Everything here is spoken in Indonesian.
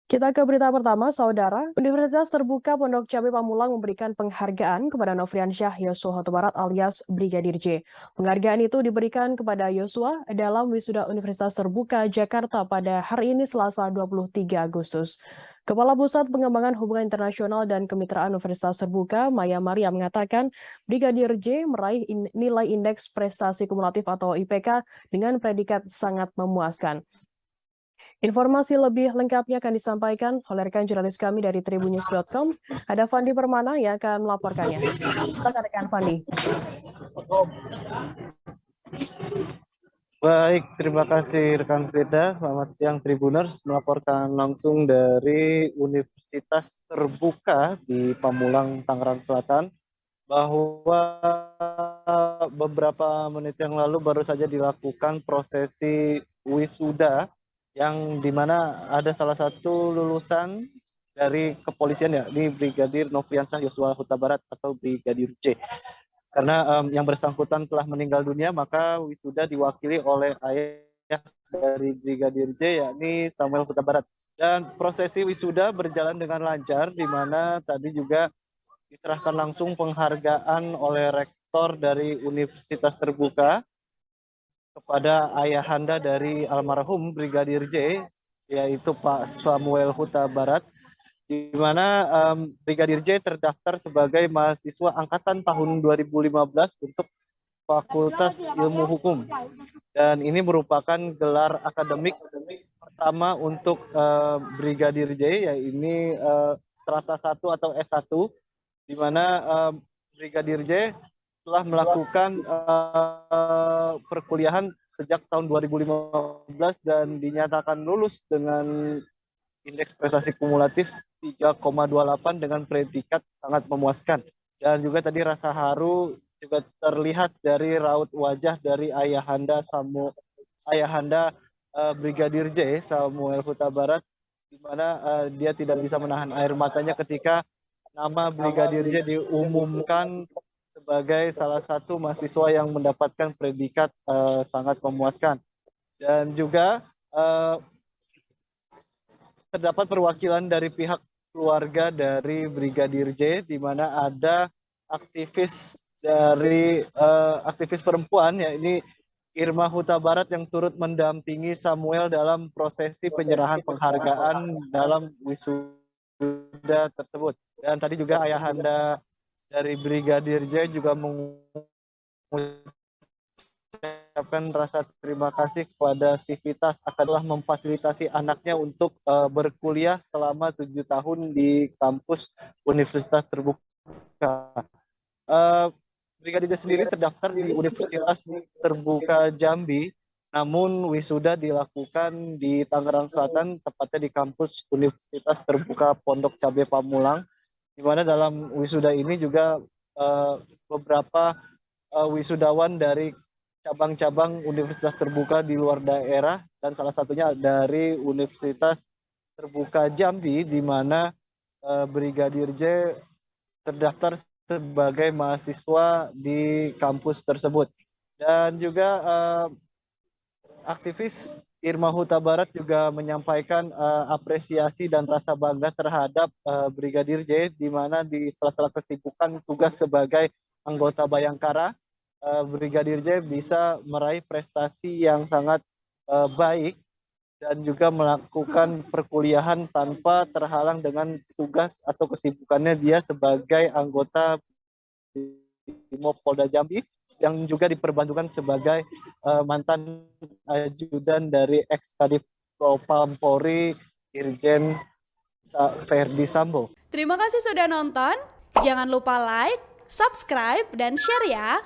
Kita ke berita pertama, Saudara. Universitas Terbuka Pondok Cabe Pamulang memberikan penghargaan kepada Nofriansyah Yosua Huta Barat alias Brigadir J. Penghargaan itu diberikan kepada Yosua dalam wisuda Universitas Terbuka Jakarta pada hari ini Selasa 23 Agustus. Kepala Pusat Pengembangan Hubungan Internasional dan Kemitraan Universitas Terbuka, Maya Maria mengatakan Brigadir J meraih nilai indeks prestasi kumulatif atau IPK dengan predikat sangat memuaskan. Informasi lebih lengkapnya akan disampaikan oleh rekan jurnalis kami dari tribunnews.com. Ada Fandi Permana yang akan melaporkannya. Silakan rekan Fandi. Baik, terima kasih rekan Frida. Selamat siang Tribuners, melaporkan langsung dari Universitas Terbuka di Pamulang, Tangerang Selatan, bahwa beberapa menit yang lalu baru saja dilakukan prosesi wisuda yang dimana ada salah satu lulusan dari kepolisian ya, di Brigadir Nofriansyah Yosua Huta Barat atau Brigadir J. Karena yang bersangkutan telah meninggal dunia, maka wisuda diwakili oleh ayah dari Brigadir J, yakni Samuel Huta Barat. Dan prosesi wisuda berjalan dengan lancar, di mana tadi juga diserahkan langsung penghargaan oleh rektor dari Universitas Terbuka kepada ayahanda dari almarhum Brigadir J, yaitu Pak Samuel Huta Barat, di mana Brigadir J terdaftar sebagai mahasiswa angkatan tahun 2015 untuk Fakultas Ilmu Hukum. Dan ini merupakan gelar akademik pertama untuk Brigadir J, yaitu strata 1 atau S1, di mana Brigadir J telah melakukan perkuliahan sejak tahun 2015 dan dinyatakan lulus dengan indeks prestasi kumulatif 3,28 dengan predikat sangat memuaskan. Dan juga tadi rasa haru juga terlihat dari raut wajah dari ayahanda Brigadir J, Samuel Huta Barat, di mana dia tidak bisa menahan air matanya ketika nama Brigadir J diumumkan sebagai salah satu mahasiswa yang mendapatkan predikat sangat memuaskan. Dan juga terdapat perwakilan dari pihak keluarga dari Brigadir J, di mana ada aktivis perempuan, yakni Irma Huta Barat, yang turut mendampingi Samuel dalam prosesi penyerahan penghargaan dalam wisuda tersebut. Dan tadi juga ayahanda dari Brigadir J juga mengucapkan rasa terima kasih kepada Sivitas akan telah memfasilitasi anaknya untuk berkuliah selama 7 tahun di kampus Universitas Terbuka. Brigadir J sendiri terdaftar di Universitas Terbuka Jambi, namun wisuda dilakukan di Tangerang Selatan, tepatnya di kampus Universitas Terbuka Pondok Cabe Pamulang, di mana dalam wisuda ini juga beberapa wisudawan dari cabang-cabang Universitas Terbuka di luar daerah, dan salah satunya dari Universitas Terbuka Jambi, di mana Brigadir J terdaftar sebagai mahasiswa di kampus tersebut. Dan juga aktivis Irma Huta Barat juga menyampaikan apresiasi dan rasa bangga terhadap Brigadir J, di mana di sela-sela kesibukan tugas sebagai anggota Bayangkara, Brigadir J bisa meraih prestasi yang sangat baik dan juga melakukan perkuliahan tanpa terhalang dengan tugas atau kesibukannya dia sebagai anggota Brimob Polda Jambi, yang juga diperbantukan sebagai mantan ajudan dari ex-Kadif Propam Polri Irjen Verdi Sambo. Terima kasih sudah nonton. Jangan lupa like, subscribe, dan share ya.